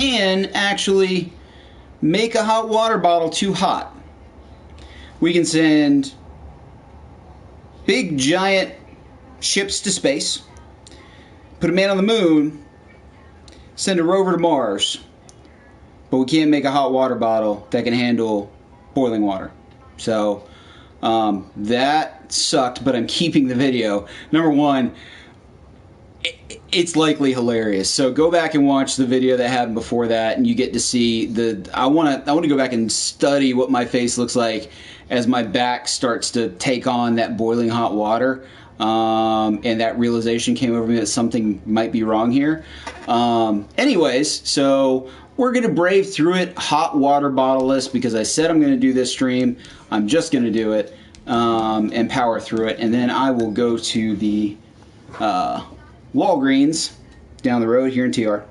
can actually make a hot water bottle too hot. We can send big giant ships to space, put a man on the moon, send a rover to Mars, but we can't make a hot water bottle that can handle boiling water. So that sucked, but I'm keeping the video. Number one, it's likely hilarious. So go back and watch the video that happened before that, and you get to see the. I want to go back and study what my face looks like as my back starts to take on that boiling hot water, and that realization came over me that something might be wrong here. Anyways, so we're gonna brave through it, hot water bottle-less, because I said I'm gonna do this stream. I'm just gonna do it and power through it, and then I will go to the Walgreens down the road here in TR,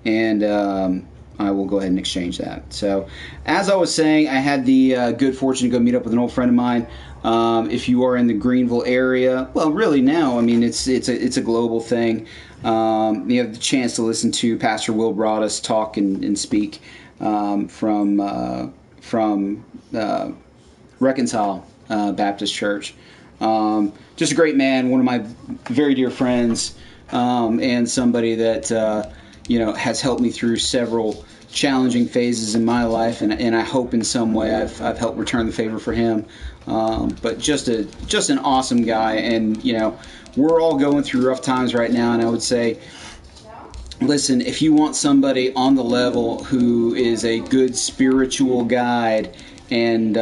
and I will go ahead and exchange that. So, as I was saying, I had the good fortune to go meet up with an old friend of mine. If you are in the Greenville area, well, really now, I mean, it's a global thing. You have the chance to listen to Pastor Will Broadus talk and speak from Reconcile Baptist Church. Just a great man, one of my very dear friends, and somebody that has helped me through several challenging phases in my life, and I hope in some way I've helped return the favor for him. But just an awesome guy, and we're all going through rough times right now, and I would say, listen, if you want somebody on the level who is a good spiritual guide and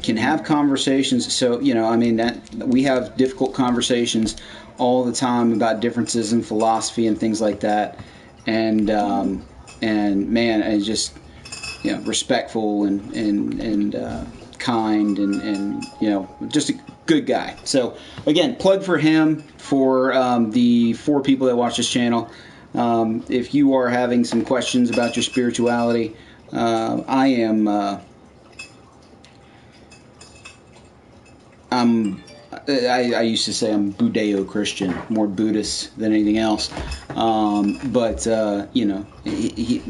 can have conversations, so that we have difficult conversations all the time about differences in philosophy and things like that, and man, and just respectful and kind and just a good guy. So again, plug for him for the 4 people that watch this channel. If you are having some questions about your spirituality, I used to say I'm Budeo-Christian, more Buddhist than anything else. But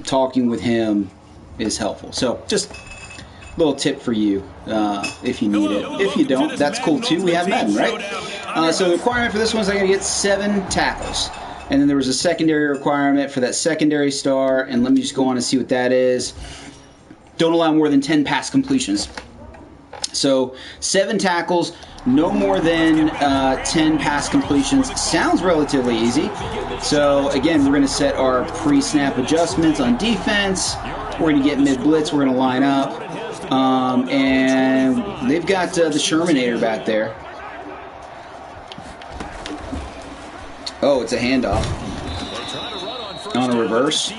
talking with him is helpful. So just a little tip for you if you need it. If you don't, that's cool too. We have Madden, right? So the requirement for this one is I got to get 7 tackles. And then there was a secondary requirement for that secondary star. And let me just go on and see what that is. Don't allow more than 10 pass completions. So 7 tackles, no more than 10 pass completions. Sounds relatively easy. So again, we're going to set our pre-snap adjustments on defense. We're going to get mid-blitz. We're going to line up. And they've got the Shermanator back there. Oh, it's a handoff on a reverse.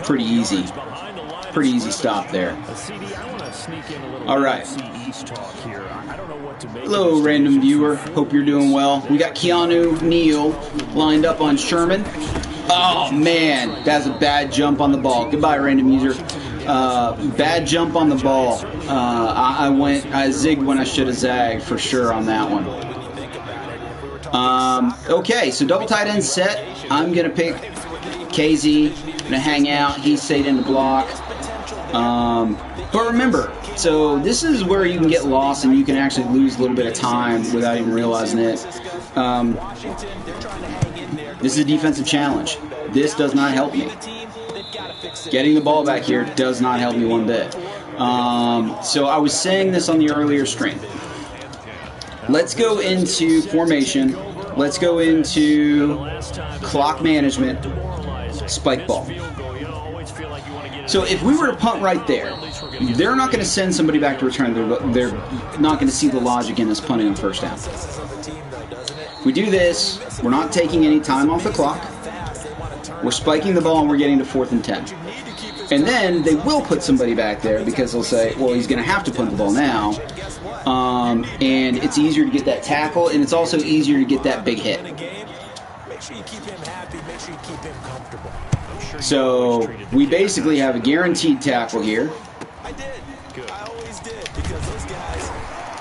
Pretty easy. Pretty easy stop there. All right. Hello, random viewer. Hope you're doing well. We got Keanu Neal lined up on Sherman. Oh, man. That's a bad jump on the ball. Goodbye, random user. Bad jump on the ball. I zigged when I should have zagged for sure on that one. Okay, so double tight end set. I'm going to pick KZ. I'm going to hang out. He stayed in the block. But remember, so this is where you can get lost and you can actually lose a little bit of time without even realizing it. This is a defensive challenge. This does not help me. Getting the ball back here does not help me one bit. So I was saying this on the earlier stream. Let's go into formation. Let's go into clock management, spike ball. So if we were to punt right there, they're not going to send somebody back to return. They're not going to see the logic in us punting on first down. If we do this, we're not taking any time off the clock. We're spiking the ball and we're getting to 4th and 10. And then they will put somebody back there because they'll say, well, he's going to have to punt the ball now. And it's easier to get that tackle, and it's also easier to get that big hit. So we basically have a guaranteed tackle here.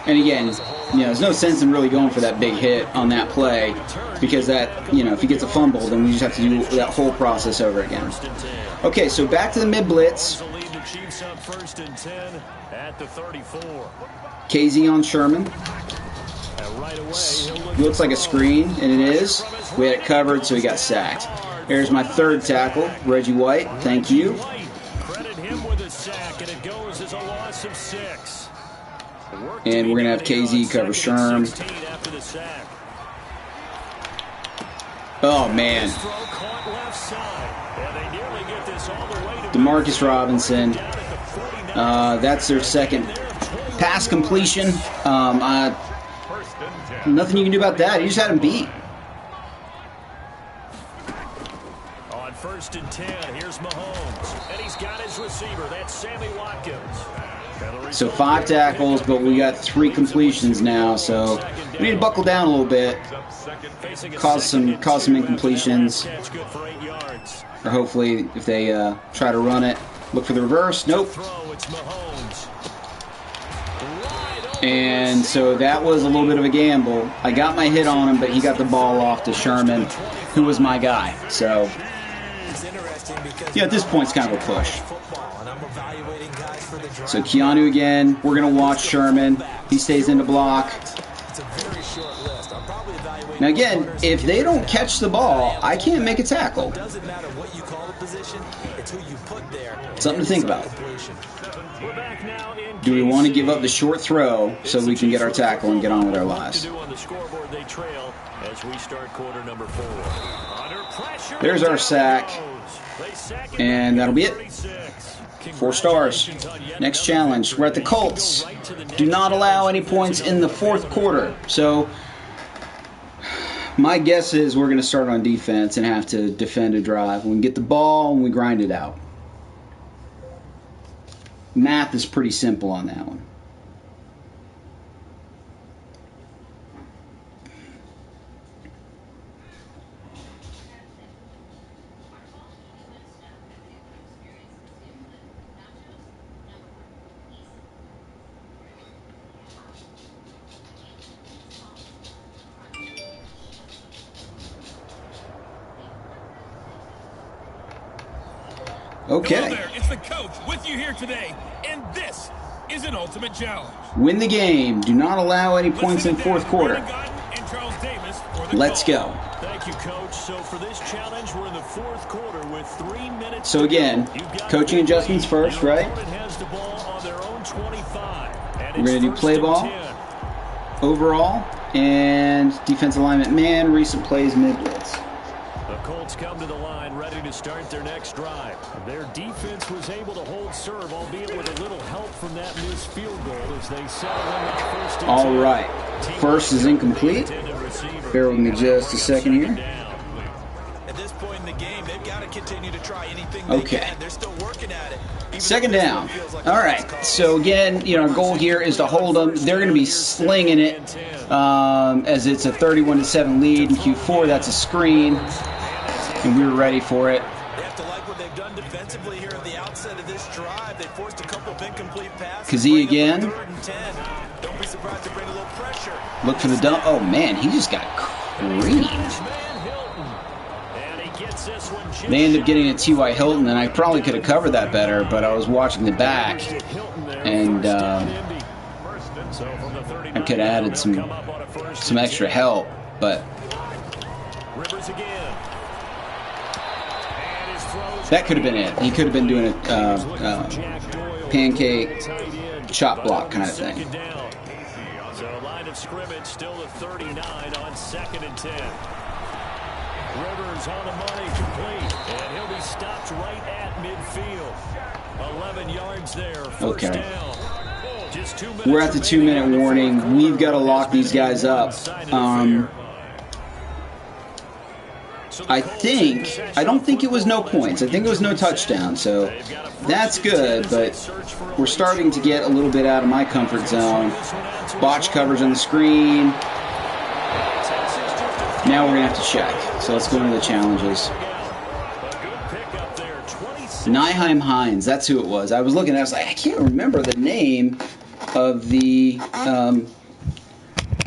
And again, there's no sense in really going for that big hit on that play because that, if he gets a fumble, then we just have to do that whole process over again. Okay, so back to the mid-blitz. KZ on Sherman. Looks like a screen, and it is. We had it covered, so he got sacked. There's my third tackle, Reggie White. Thank you. And we're going to have KZ cover Sherm. Oh, man. DeMarcus Robinson. That's their second pass completion. Nothing you can do about that. He just had him beat. On 1st and 10, here's Mahomes. And he's got his receiver. That's Sammy Watkins. So 5 tackles, but we got 3 completions now, so we need to buckle down a little bit. Cause some incompletions. Or hopefully, if they try to run it, look for the reverse. Nope. And so that was a little bit of a gamble. I got my hit on him, but he got the ball off to Sherman, who was my guy. So, at this point, it's kind of a push. So Keanu again. We're going to watch Sherman. He stays in the block. Now again, if they don't catch the ball, I can't make a tackle. Something to think about. Do we want to give up the short throw so we can get our tackle and get on with our lives? There's our sack. And that'll be it. 4 stars. Next challenge. We're at the Colts. Do not allow any points in the 4th quarter. So my guess is we're going to start on defense and have to defend a drive. We can get the ball and we grind it out. Math is pretty simple on that one. Okay. Hello there, it's the coach with you here today, and this is an ultimate challenge. Win the game. Do not allow any points in 4th quarter. Let's go. Thank you, Coach. So for this challenge, we're in the 4th quarter with 3 minutes. So again, coaching adjustments first, right? We're going to do play ball, overall, and defensive alignment man, recent plays, mid-blitz. The Colts come to the line ready to start their next drive. Their defense was able to hold serve, albeit with a little help from that missed field goal as they settle in that 1st and 10. All right. First is incomplete. Bear with me just a second here. At this point in the game, they've got to continue to try anything they can. They're still working at it. Second down. All right. So again, our goal here is to hold them. They're going to be slinging it as it's a 31-7 lead in Q4. That's a screen. And we were ready for it. They have to like what they've done defensively here at the outset of this drive. They forced a couple of incomplete passes. Kazee again. Don't be surprised to bring a little pressure. Look for the dump. Oh man, he just got creamed. They ended up getting a T.Y. Hilton, and I probably could have covered that better, but I was watching the back, and I could have added some extra help, but that could have been it. He could have been doing a pancake chop block kind of thing. So line of scrimmage still at 39 on 2nd and 10. Rivers on the money, complete, and he'll be stopped right at midfield. 11 yards there. First down. Just 2 minutes. We're at the 2-minute warning. We've got to lock these guys up. I don't think it was no points. I think it was no touchdown. So that's good, but we're starting to get a little bit out of my comfort zone. Botch coverage on the screen. Now we're going to have to check. So let's go into the challenges. Nyheim Hines, that's who it was. I was looking at it, I was like, I can't remember the name of the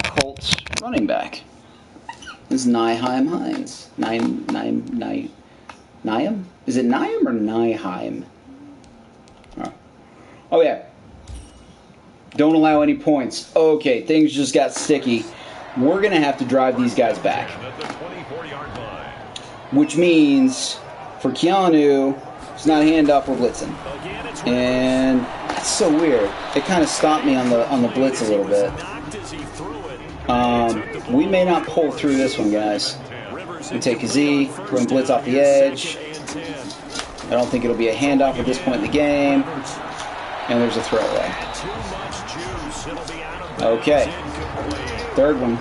Colts running back. This is Nyheim Hines. Nyheim? Is it Nyheim or Nyheim? Oh, yeah. Don't allow any points. Okay, things just got sticky. We're going to have to drive these guys back. Which means, for Keanu, it's not a handoff, we're blitzing. And that's so weird. It kind of stopped me on the blitz a little bit. We may not pull through this one, guys. We take a Z, we're going to blitz off the edge. I don't think it'll be a handoff at this point in the game. And there's a throwaway. Okay. Third one.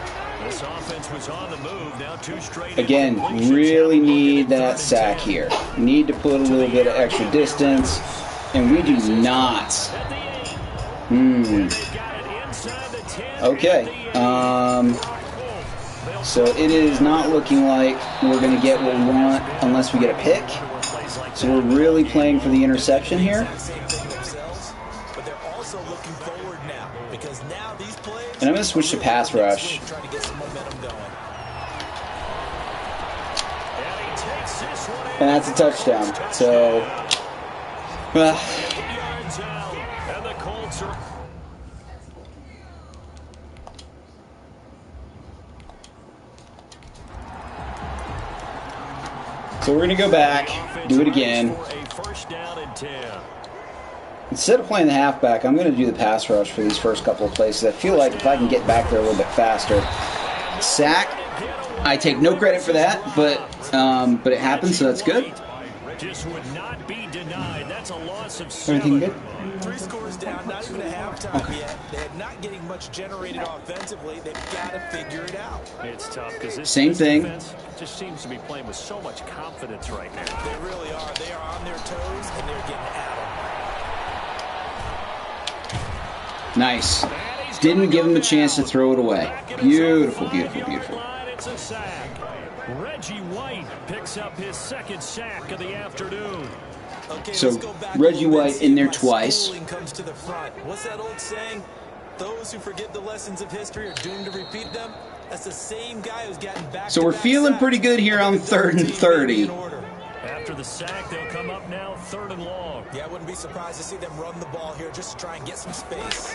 Again, really need that sack here. Need to put a little bit of extra distance. And we do not. Okay. So it is not looking like we're going to get what we want unless we get a pick. So we're really playing for the interception here. And I'm going to switch to pass rush. And that's a touchdown. So, so we're going to go back, do it again. Instead of playing the halfback, I'm going to do the pass rush for these first couple of places. I feel like if I can get back there a little bit faster. Sack, I take no credit for that, but it happened, so that's good. Everything good? 3 scores down, not even a halftime yet. They're not getting much generated offensively. They've got to figure it out. It's tough because this same thing. Just seems to be playing with so much confidence right now. They really are. They are on their toes and they're getting at them. Nice. Didn't give him a chance to throw it away. Beautiful, beautiful, beautiful. It's a sack. Reggie White picks up his second sack of the afternoon. Okay, so Reggie White in there twice. Comes to the front. What's that old saying? Those who forget the lessons of history are doomed to repeat them. That's the same guy who's gotten back. So we're feeling pretty good here on 3rd and 30. After the sack, they'll come up now 3rd and long. Yeah, I wouldn't be surprised to see them run the ball here just to try and get some space.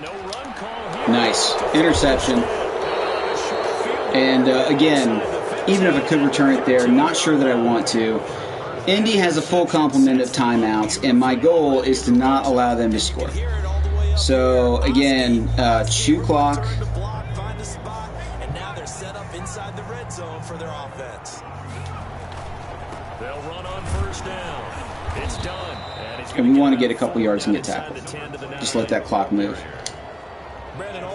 No run call here. Nice interception. And again, even if I could return it there, not sure that I want to. Indy has a full complement of timeouts, and my goal is to not allow them to score. So again, chew clock. And now they're set up inside the red zone for their offense. They'll run on 1st down. It's done. And we want to get a couple yards and get tackled. Just let that clock move.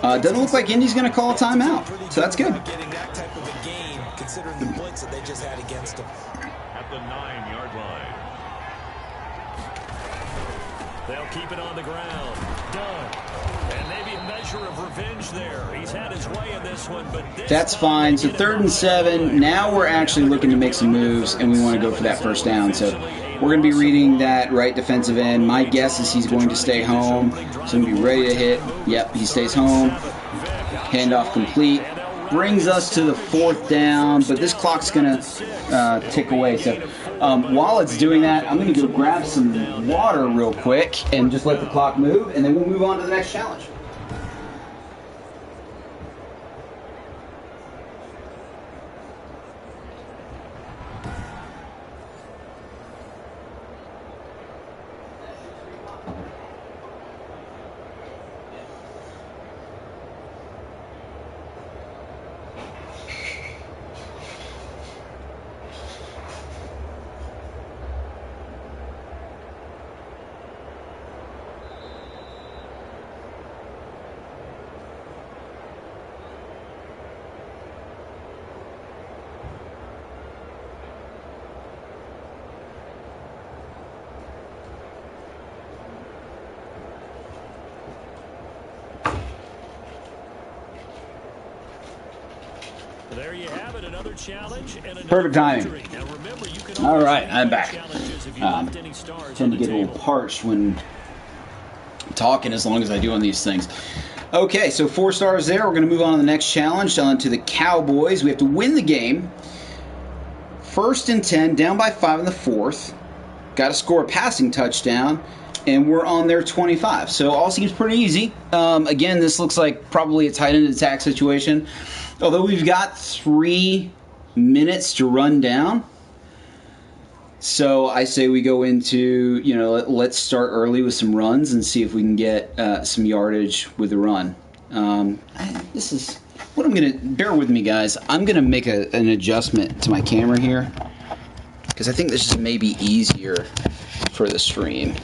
Doesn't look like Indy's going to call a timeout, so that's good. Getting that type of a game, considering the blitz that they just had against them. At the 9-yard line. They'll keep it on the ground. Done. And maybe a measure of revenge there. He's had his way in this one, but that's fine. So 3rd and 7. Now we're actually looking to make some moves, and we want to go for that 1st down. So we're going to be reading that right defensive end. My guess is he's going to stay home. So I'm going to be ready to hit. Yep, he stays home. Handoff complete. Brings us to the 4th down, but this clock's going to tick away. So while it's doing that, I'm going to go grab some water real quick and just let the clock move, and then we'll move on to the next challenge. There you have it, another challenge and another perfect timing. Now remember, you can all right, I'm back. Tend Tend to get a little parched when talking as long as I do on these things. Okay, so 4 stars there. We're going to move on to the next challenge, on to the Cowboys. We have to win the game. 1st and 10, down by 5 in the 4th. Got to score a passing touchdown, and we're on their 25. So all seems pretty easy. Again, this looks like probably a tight end attack situation. Although we've got 3 minutes to run down. So I say we go into, let's start early with some runs and see if we can get some yardage with the run. This is what I'm going to, bear with me guys, I'm going to make an adjustment to my camera here, because I think this is maybe easier for the stream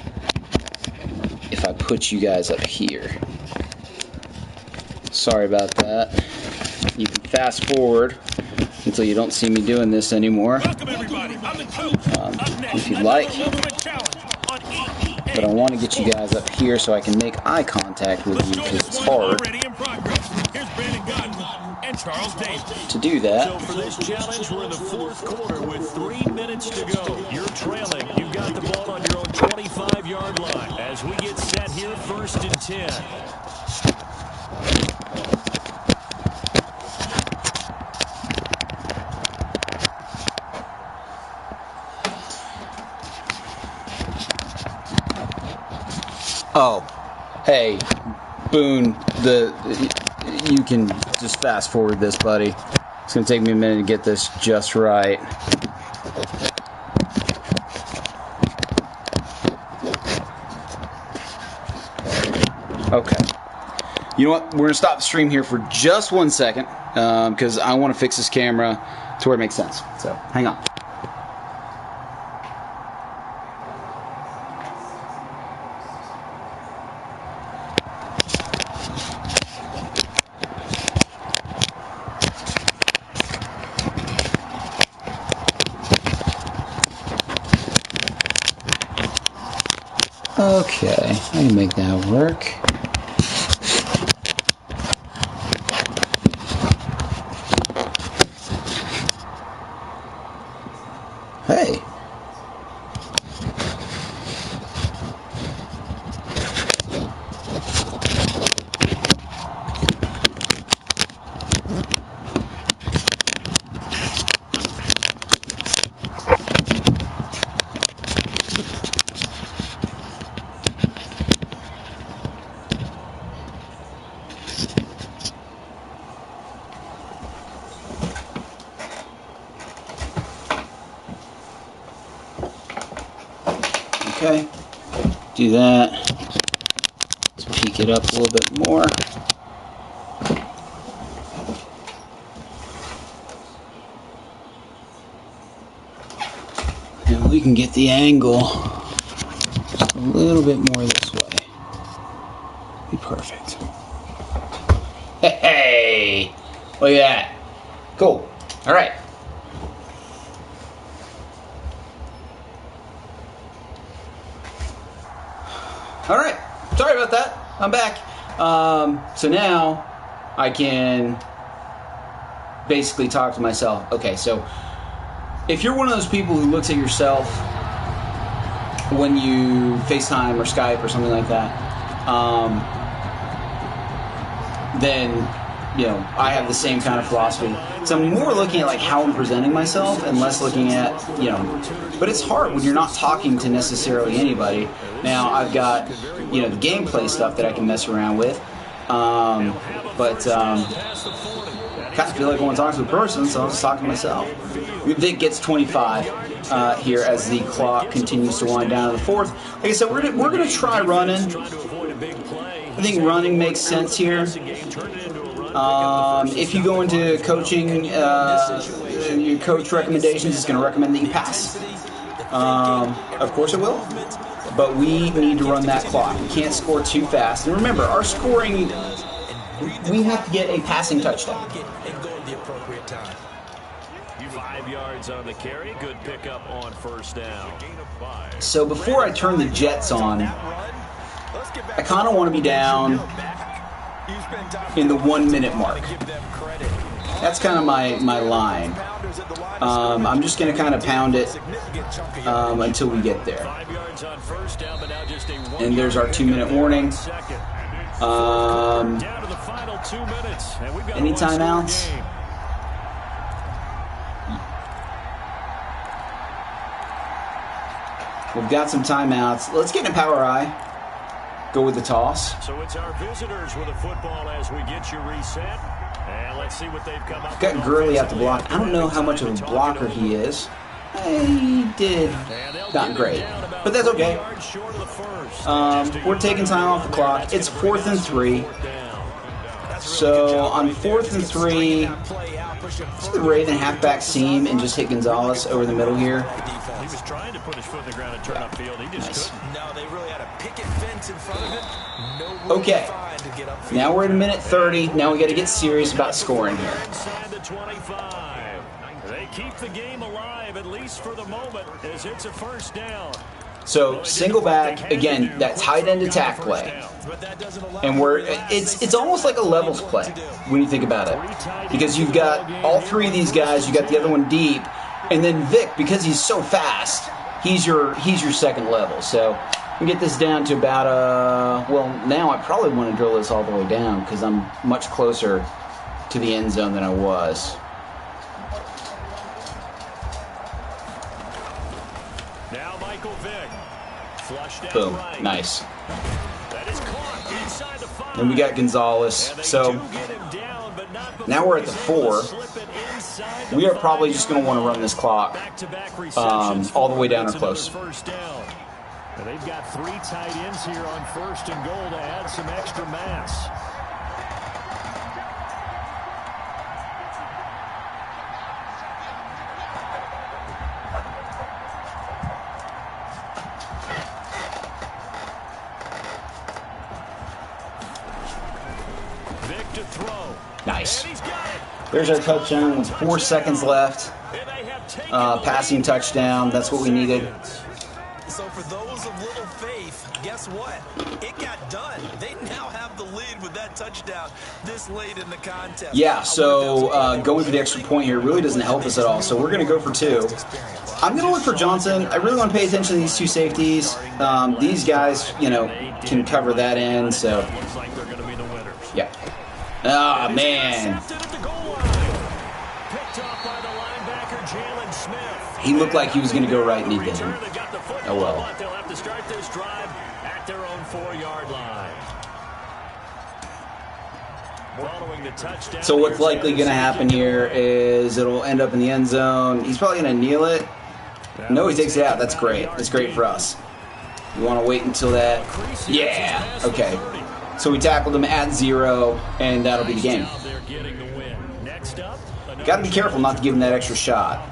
if I put you guys up here. Sorry about that. You can fast forward until you don't see me doing this anymore, if you'd like. But I want to get you guys up here so I can make eye contact with you, because it's hard to do that. So for this challenge, we're in the 4th quarter with 3 minutes to go. You're trailing. You've got the ball on your own 25-yard line as we get set here, 1st and 10. Oh, hey, Boone, you can just fast forward this, buddy. It's going to take me a minute to get this just right. Okay. You know what? We're going to stop the stream here for just 1 second, because I want to fix this camera to where it makes sense. So, hang on. Okay, I can make that work. Hey. Okay, do that. Let's peek it up a little bit more. And we can get the angle a little bit more this way. Be perfect. Hey! Look at that. Cool. All right. All right, sorry about that. I'm back. So now I can basically talk to myself. Okay, so if you're one of those people who looks at yourself when you FaceTime or Skype or something like that, then I have the same kind of philosophy. So I'm more looking at like how I'm presenting myself and less looking at, but it's hard when you're not talking to necessarily anybody. Now I've got, the gameplay stuff that I can mess around with. Kind of feel like I want to talk to a person, so I'm just talking to myself. Vic gets 25 here as the clock continues to wind down to the 4th. Like I said, we're gonna try running. I think running makes sense here. If you go into coaching, your coach recommendations is going to recommend that you pass. Of course it will. But we need to run that clock. We can't score too fast. And remember, our scoring, we have to get a passing touchdown. 5 yards on the carry. Good pickup on 1st down. So before I turn the Jets on, I kind of want to be down in the 1 minute mark. That's kind of my line. I'm just going to kind of pound it until we get there. And there's our 2-minute warning. Any timeouts? We've got some timeouts. Let's get in a power eye. Go with the toss. So it's our visitors with the football as we get you reset. And let's see what they've come up with. Got Gurley out the block. I don't know how much of a blocker he is. He did not great, but that's okay. We're taking time off the clock. It's 4th and 3. So on 4th and 3, let's do the Raven halfback seam and just hit Gonzalez over the middle here. He was trying to put his foot in the ground and turn upfield. He just couldn't. No, they really had a picket fence in front of him. Okay. Now we're at a minute 30. Now we got to get serious about scoring here. Inside the 25. They keep the game alive, at least for the moment, as it's a 1st down. So single back again, that tight end attack play, and it's almost like a levels play when you think about it, because you've got all 3 of these guys, you got the other one deep, and then Vic, because he's so fast, he's your second level. So we get this down to about well, now I probably want to drill this all the way down because I'm much closer to the end zone than I was. Now Michael Vick. Boom. Nice. That is caught inside the 5. And we got Gonzalez. So now we're at the 4. We are probably just going to want to run this clock all the way down or close. And they've got 3 tight ends here on 1st and goal to add some extra mass. Nice. There's our touchdown with 4 seconds left. Passing touchdown. That's what we needed. So for those of little faith, guess what? It got done. They now have the lead with that touchdown this late in the contest. Yeah, so going for the extra point here really doesn't help us at all. So we're going to go for 2. I'm going to look for Johnson. I really want to pay attention to these 2 safeties. These guys, can cover that end. So, yeah. Ah, man. He looked like he was going to go right, and he didn't. Oh, well. They'll have to start this drive at their own 4-yard line. Following the touchdown. So what's likely going to happen here is it'll end up in the end zone. He's probably going to kneel it. No, he takes it out. That's great. That's great for us. You want to wait until that. Yeah. Okay. So we tackled him at 0, and that'll be the game. Got to be careful not to give him that extra shot.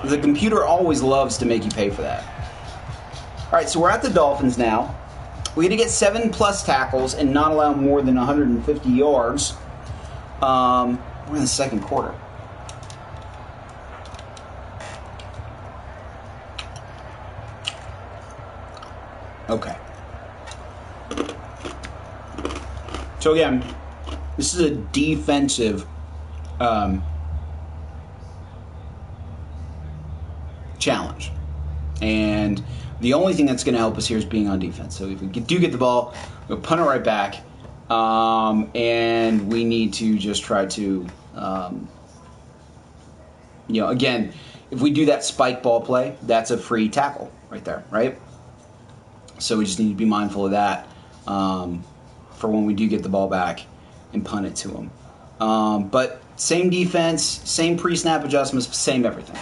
The computer always loves to make you pay for that. All right, so we're at the Dolphins now. We got to get 7+ tackles and not allow more than 150 yards. We're in the 2nd quarter. Okay. So again, this is a defensive challenge, and the only thing that's going to help us here is being on defense. So if we do get the ball, we'll punt it right back, and we need to just try to, again, if we do that spike ball play, that's a free tackle right there, right? So we just need to be mindful of that for when we do get the ball back and punt it to them. But same defense, same pre-snap adjustments, same everything.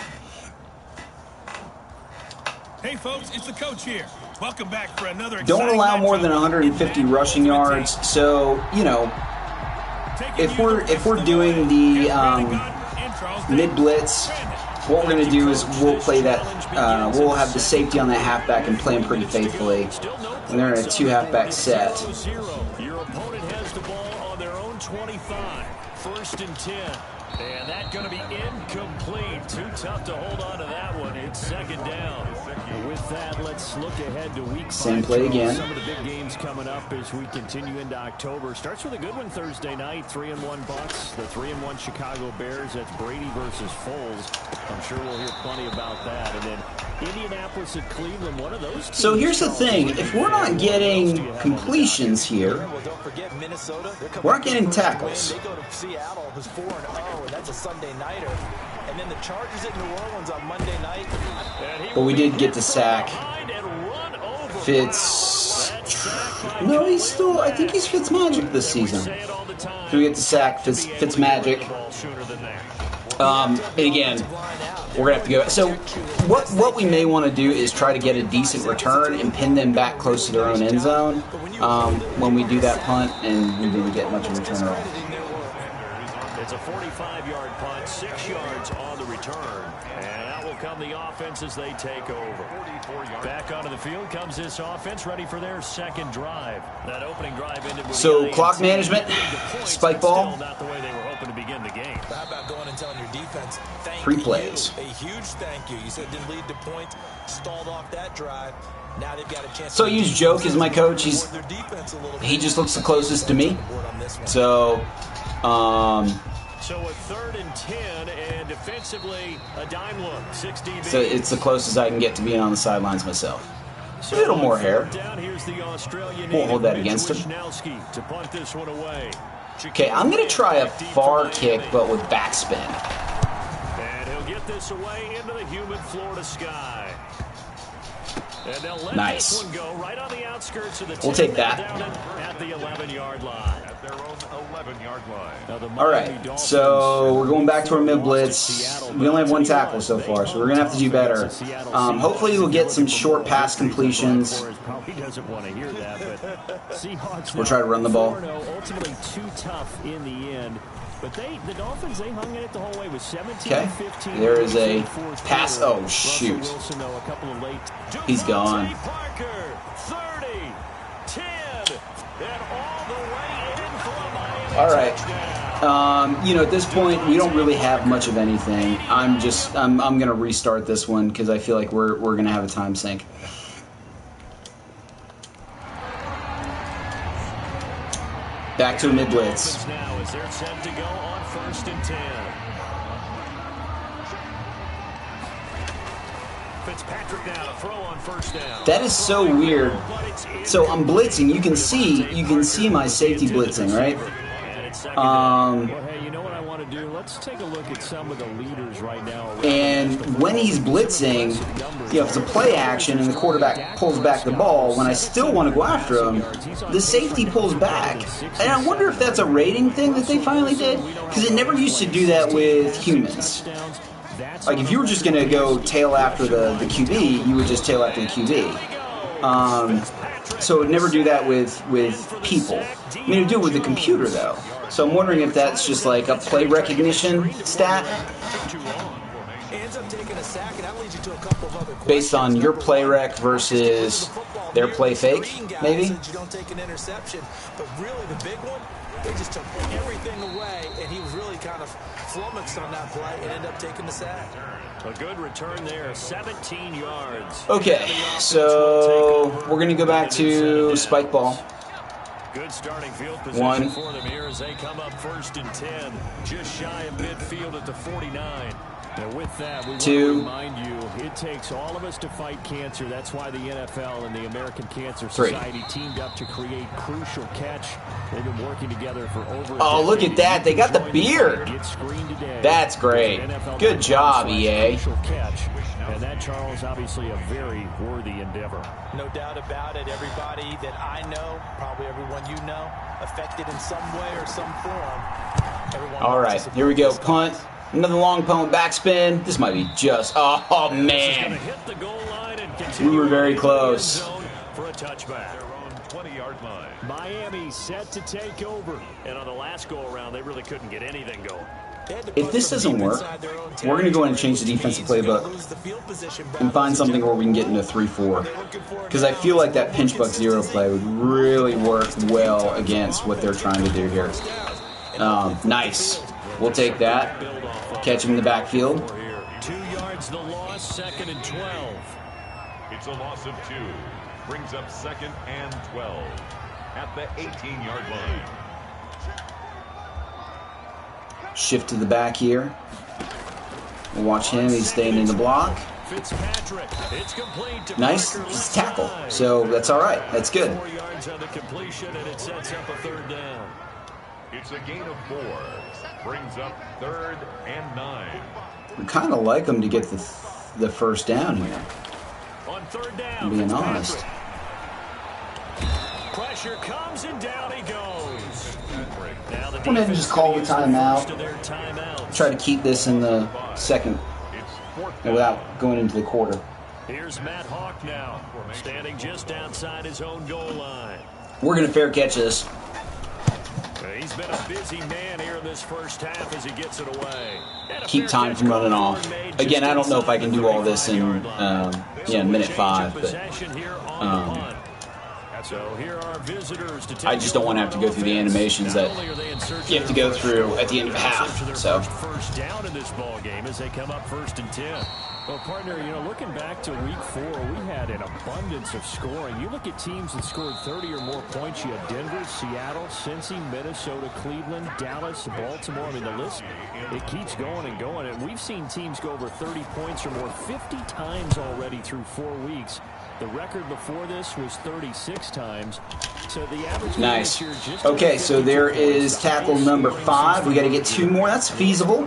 Hey folks, it's the coach here. Welcome back for another. Don't allow more than 150 rushing yards. So if we're doing the mid blitz, what we're going to do is we'll play that. We'll have the safety on that halfback and play him pretty faithfully. And they're in a 2 halfback set. Your opponent has the ball on their own 25. 1st and 10. And that's going to be incomplete. Too tough to hold on to that one. It's 2nd down. with that, let's look ahead to week 5. Same play again. Some of the big games coming up as we continue into October. Starts with a good one Thursday night, 3-1 Bucks, the 3-1 Chicago Bears. That's Brady versus Foles. I'm sure we'll hear plenty about that. And then Indianapolis at Cleveland, one of those teams. So here's the thing. If we're not getting completions here, we're not getting tackles. They go to Seattle, who's 4-0, and that's a Sunday nighter. And then the Chargers at New Orleans on Monday night. But we did get the sack. Fitz. No, he's still. I think he's Fitzmagic this season. So we get the sack. Fitzmagic. And again, we're gonna have to go. So what we may want to do is try to get a decent return and pin them back close to their own end zone when we do that punt, and we didn't get much of a return at all. It's a 45-yard punt, 6 yards on the return. And out will come the offense as they take over. Back onto the field comes this offense, ready for their second drive. That opening drive ended with so clock management, spike ball. Still not the way they were hoping to begin the game. How about going and telling your defense, thank 3 plays. you. A huge thank you. You said didn't lead to points, stalled off that drive. Now they've got a chance. So I use Joke as my coach. He just looks the closest to me. So, So a 3rd and 10, and defensively a dime look. 16. So it's the closest I can get to being on the sidelines myself. A little more hair. Won't hold that against him. To punt this one away. Okay, I'm going to try a far kick, but with backspin. And he'll get this away into the humid Florida sky. And they'll let Nice. this one go right on the outskirts of the 10. We'll take that. Down at the 11-yard line. At their own 11-yard line. All right, so we're going back to our mid blitz. We only have 1 tackle so far, so we're going to have to do better. Hopefully we'll get some short pass completions. We'll try to run the ball. Ultimately too tough in the end. But the Dolphins, they hung in it the whole way with 17-15. Okay, there is a pass. Oh, shoot. He's gone. All right. You know, at this point, we don't really have much of anything. I'm going to restart this one because I feel like we're going to have a time sink. Back to a mid blitz. Now as they're set to go on 1st and 10. Fitzpatrick now to throw on 1st down. That is so weird. So I'm blitzing. You can see my safety blitzing, right? Well, hey, you know what I want to do? Let's take a look at some of the leaders right now. And when he's blitzing, you know, if it's a play action and the quarterback pulls back the ball, when I still want to go after him, the safety pulls back. And I wonder if that's a rating thing that they finally did, because it never used to do that with humans. Like if you were just going to go tail after the QB, you would just tail after the QB. So it would never do that with people. I mean, it would do it with the computer, though. So I'm wondering if that's just like a play recognition stat based on your play rec versus their play fake, maybe? You don't take an interception, but really the big one, they just took everything away, and he was really kind of flummoxed on that play and ended up taking the sack. A good return there, 17 yards. Okay, so we're going to go back to spike ball. Good starting field position for them here as they come up 1st and 10, just shy of midfield at the 49. And with that, we want to remind you, it takes all of us to fight cancer. That's why the NFL and the American Cancer Society teamed up to create Crucial Catch. They've been working together for over a decade. Look at that. They got the beard. That's great. Good job, EA. And that, Charles, obviously a very worthy endeavor. No doubt about it. Everybody that I know, probably everyone you know, affected in some way or some form. All right, here we go. Punt. Another long punt, backspin. This might be just... Oh, man. We were very close. For a touchback. 20-yard line. Miami set to take over. And on the last go-around, they really couldn't get anything going. If this doesn't work, we're going to go ahead and change the defensive playbook and find something where we can get into 3-4. Because I feel like that pinch buck zero play would really work well against what they're trying to do here. Nice. We'll take that. Catch him in the backfield. 2 yards the loss, 2nd and 12. It's a loss of 2. Brings up 2nd and 12 at the 18-yard line. Shift to the back here. We'll watch him. He's staying in the block. Nice tackle. So that's all right. That's good. 4 yards on the completion, and it sets up a 3rd down. It's a gain of 4. Brings up 3rd and 9. We kind of like him to get the first down here. On 3rd down, I'm being honest. Pressure comes and down he goes. Now the Went ahead and just call the timeout. timeouts. Try to keep this in the second without going into the quarter. Here's Matt Hawk now, standing just outside his own goal line. We're going to fair catch this. He's been a busy man here in this first half as he gets it away. Keep time from running off. Again, I don't know if I can do all this in minute 5, but so here are visitors to take I just don't want to have to go through the animations that you have to go through at the end of a half. So first down in this ball game as they come up 1st and 10. Well, partner, looking back to week 4, we had an abundance of scoring. You look at teams that scored 30 or more points. You have Denver, Seattle, Cincy, Minnesota, Cleveland, Dallas, Baltimore. I mean, the list, it keeps going and going. And we've seen teams go over 30 points or more 50 times already through 4 weeks. The record before this was 36 times. So the average. Nice. Okay, so there is tackle number 5. We got to get 2 more. That's feasible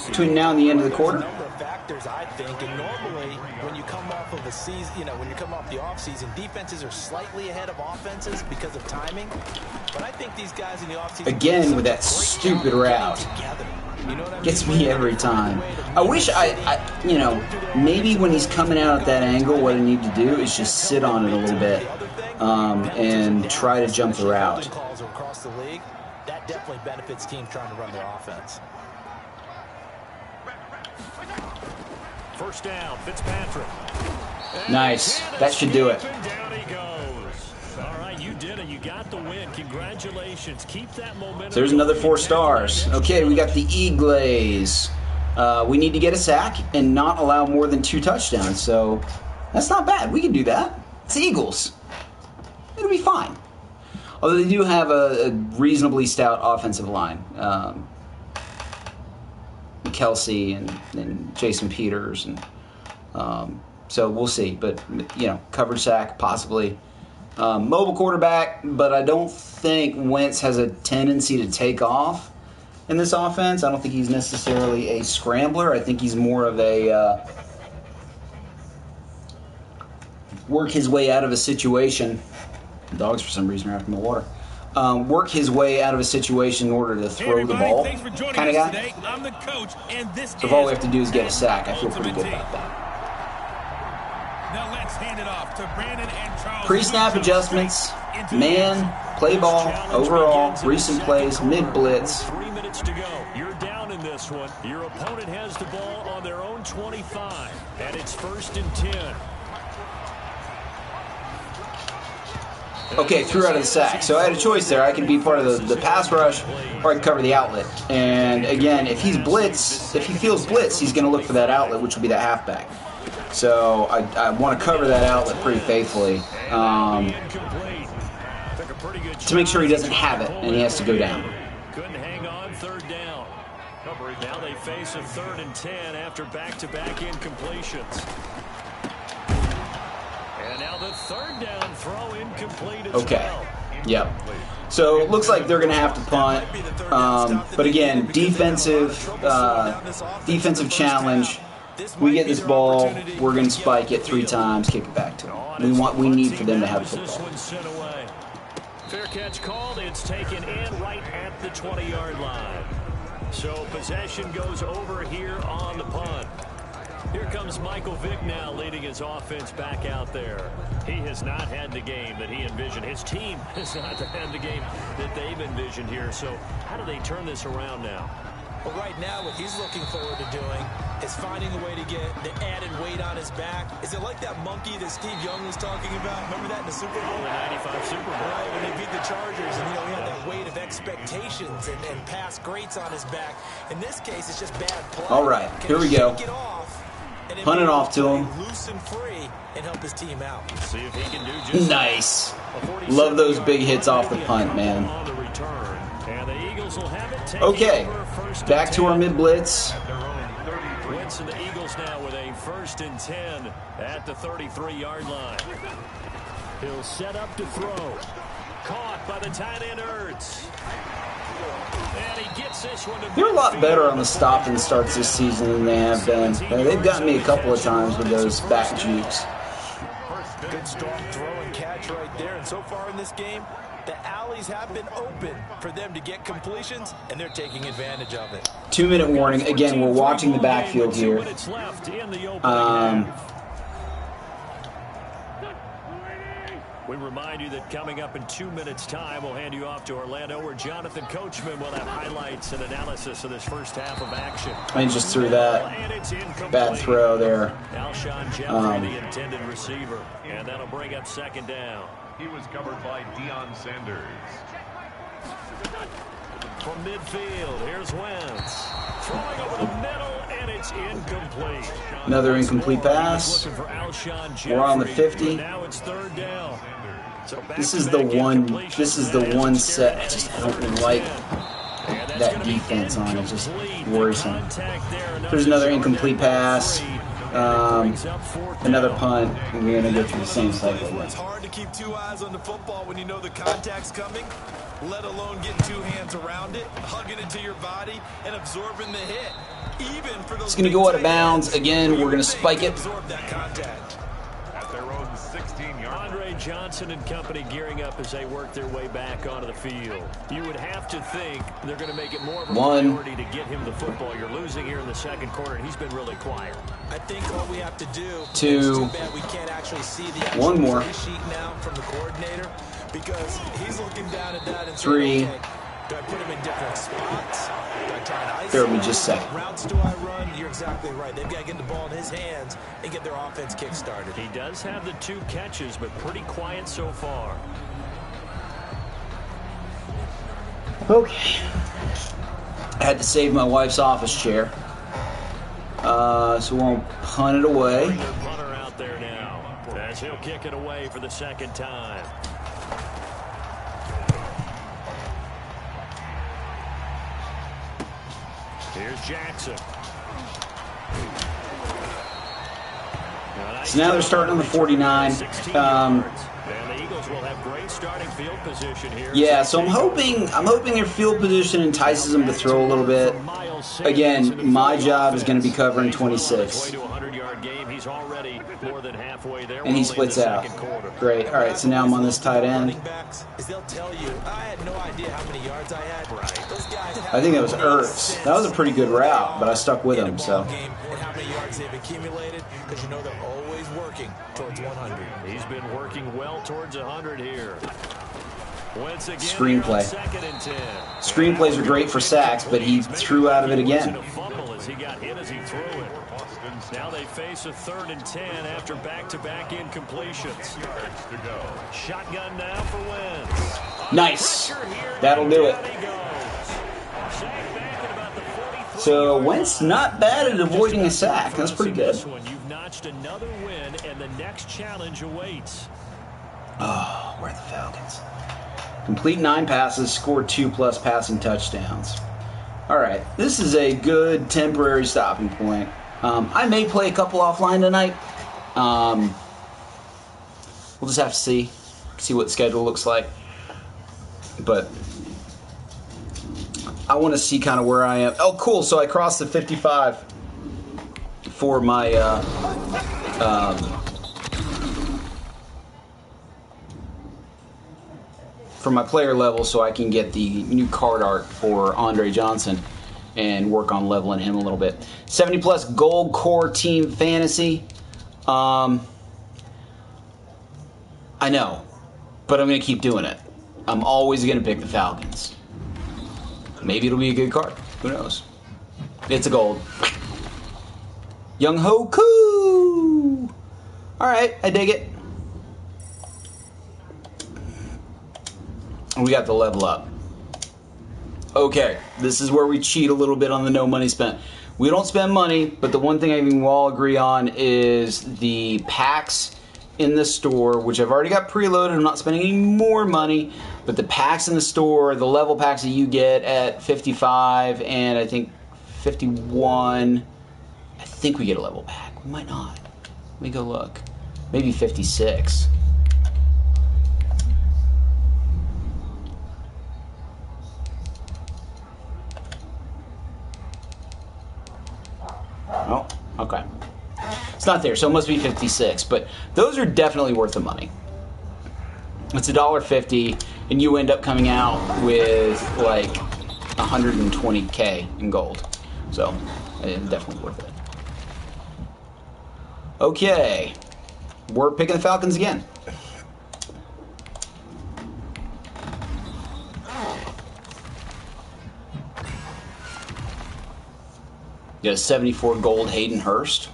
between now and the end of the quarter. I think, and normally when you come off of the season, when you come off the offseason, defenses are slightly ahead of offenses because of timing. But I think these guys in the offseason again with that stupid route gets me every time. I wish maybe when he's coming out at that angle, what I need to do is just sit on it a little bit and try to jump the route. Across the league, that definitely benefits teams trying to run their offense. First down, Fitzpatrick. Nice. That should do it. Down he goes. All right, you did it. You got the win. Congratulations. Keep that momentum. So there's another 4 stars. Okay, we got the E-Glaze. We need to get a sack and not allow more than 2 touchdowns. So that's not bad. We can do that. It's Eagles. It'll be fine. Although they do have a reasonably stout offensive line. Kelsey and Jason Peters, and so we'll see. But coverage sack possibly. Mobile quarterback, but I don't think Wentz has a tendency to take off in this offense. I don't think he's necessarily a scrambler. I think he's more of a work his way out of a situation. Dogs, for some reason, are after my water. Work his way out of a situation in order to throw the ball kind of guy. Today. I'm the coach, and this so if all we have to do is get a sack, I feel pretty good about that. Now let's hand it off to Brandon and Charles. Pre-snap adjustments, man, play ball, overall, recent plays, mid-blitz. 3 minutes to go. You're down in this one. Your opponent has the ball on their own 25, and it's 1st and 10. Okay, threw out of the sack. So I had a choice there. I could be part of the pass rush, or I could cover the outlet. And again, if he feels blitz, he's going to look for that outlet, which will be that halfback. So I want to cover that outlet pretty faithfully to make sure he doesn't have it and he has to go down. Couldn't hang on 3rd down. Now they face a 3rd and 10 after back-to-back incompletions. And now the 3rd down throw incomplete as well. Yep. So it looks like they're going to have to punt. But again, defensive challenge. We get this ball, we're going to spike it 3 times, kick it back to them. We need for them to have football. Fair catch called. It's taken in right at the 20-yard line. So possession goes over here on the punt. Here comes Michael Vick now leading his offense back out there. He has not had the game that he envisioned. His team has not had the game that they've envisioned here. So how do they turn this around now? Well, right now, what he's looking forward to doing is finding a way to get the added weight on his back. Is it like that monkey that Steve Young was talking about? Remember that in the Super Bowl? The 95 Super Bowl. Right, when they beat the Chargers, and he had that weight of expectations and past greats on his back. In this case, it's just bad play. All right, here we go. Punt it off to him. Loose and free and help his team out. See if he can do just nice. Love those big hits off the punt, man. Okay, back to our mid blitz. Wentz and the Eagles now with a 1st and 10 at the 33-yard line. He'll set up to throw. Caught by the tight end Ertz. And he gets this one to They're a lot better on the stop and starts this season than they have been. They've gotten me a couple of times with those back jukes. Good strong throw and catch right there. And so far in this game, the alleys have been open for them to get completions, and they're taking advantage of it. 2-minute warning. Again, we're watching the backfield here. We remind you that coming up in 2 minutes' time, we'll hand you off to Orlando, where Jonathan Coachman will have highlights and analysis of this first half of action. I just threw that bad throw there. Alshon Jeffrey, the intended receiver, and that'll bring up 2nd down. He was covered by Deion Sanders. From midfield, here's Wentz. Throwing over the middle, and it's incomplete. Another incomplete pass. We're on the 50. Now it's 3rd down. So this is the one set. I just don't really like that defense on it. Just worrisome. There's another incomplete pass. Another punt. And we're going to go through the same cycle again. It's hard to keep 2 eyes on the football when you know the contact's coming, let alone getting 2 hands around it, hugging it to your body, and absorbing the hit. Even for those it's going to go out of bounds. Again, we're going to spike it. Absorb that contact. At their own 16-yard line. Andre Johnson and company gearing up as they work their way back onto the field. You would have to think they're going to make it more of a priority to get him the football. You're losing here in the 2nd quarter, and he's been really quiet. I think what we have to do Two. It's too bad we can't actually see the actual One more. play sheet now from the coordinator, because he's looking down at that and Three. saying, okay, do I put him in different spots? Do I try and ice There we him? just say. Routes do I run? You're exactly right. They've got to get the ball in his hands and get their offense kick-started. He does have the 2 catches, but pretty quiet so far. Okay. I had to save my wife's office chair. So we'll punt it away. Bring their punter out there now, as he'll kick it away for the 2nd time. Here's Jackson. So now they're starting on the 49. And the Eagles will have great starting field position here. Yeah, so I'm hoping their field position entices them to throw a little bit. Again, my job is going to be covering 26. And he splits out. Great. All right, so now I'm on this tight end. They'll tell you, I had no idea how many yards I had. Those guys I think that was Ertz. That was a pretty good route, but I stuck with him. So and how many yards they've accumulated, because you know they're always working towards 100. He's been working well towards 100 here. Once again, Screenplay. 2nd and 10. Screenplays are great for sacks, but he threw out of it again. A fumble as he got hit as he threw it. Now they face a 3rd and 10 after back-to-back incompletions. Shotgun now for Wentz. Nice. That'll do it. So Wentz not bad at avoiding a sack. That's pretty good. You've notched another win, and the next challenge awaits. Oh, we're the Falcons. Complete 9 passes, scored 2+ passing touchdowns. All right, this is a good temporary stopping point. I may play a couple offline tonight. We'll just have to see what the schedule looks like. But I want to see kind of where I am. Oh, cool. So I crossed the 55 for my player level, so I can get the new card art for Andre Johnson and work on leveling him a little bit. 70+ gold core team fantasy. I know, but I'm going to keep doing it. I'm always going to pick the Falcons. Maybe it'll be a good card. Who knows? It's a gold. Young Hoku! Alright, I dig it. We got the level up. Okay, this is where we cheat a little bit on the no money spent. We don't spend money, but the one thing I think we'll all agree on is the packs in the store, which I've already got preloaded. I'm not spending any more money, but the packs in the store, the level packs that you get at 55 and I think 51, I think we get a level pack. We might not. Let me go look. Maybe 56. Oh, okay. It's not there, so it must be 56. But those are definitely worth the money. It's $1.50, and you end up coming out with like 120K in gold. So it's definitely worth it. Okay, we're picking the Falcons again. Got a 74 gold Hayden Hurst.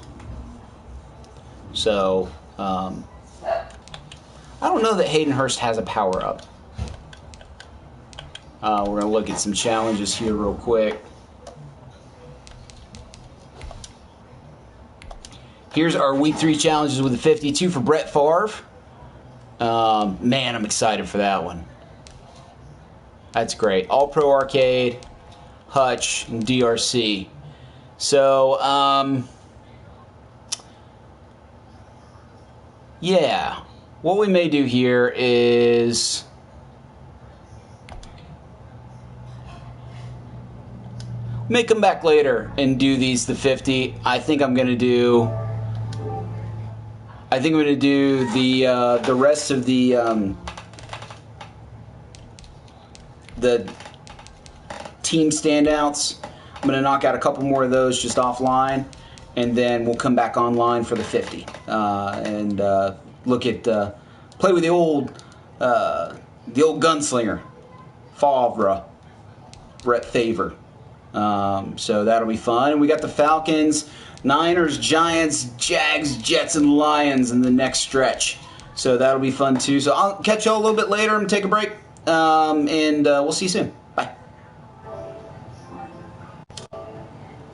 So, I don't know that Hayden Hurst has a power-up. We're going to look at some challenges here real quick. Here's our Week 3 challenges with the 52 for Brett Favre. Man, I'm excited for that one. That's great. All-Pro Arcade, Hutch, and DRC. So, yeah, what we may do here is we may come back later and do these the 50. I think I'm going to do the rest of the team standouts. I'm going to knock out a couple more of those just offline, and then we'll come back online for the 50 and look at play with the old gunslinger, Favre, Brett Favre. So that'll be fun. And we got the Falcons, Niners, Giants, Jags, Jets, and Lions in the next stretch. So that'll be fun too. So I'll catch y'all a little bit later. I'm going to take a break, and we'll see you soon.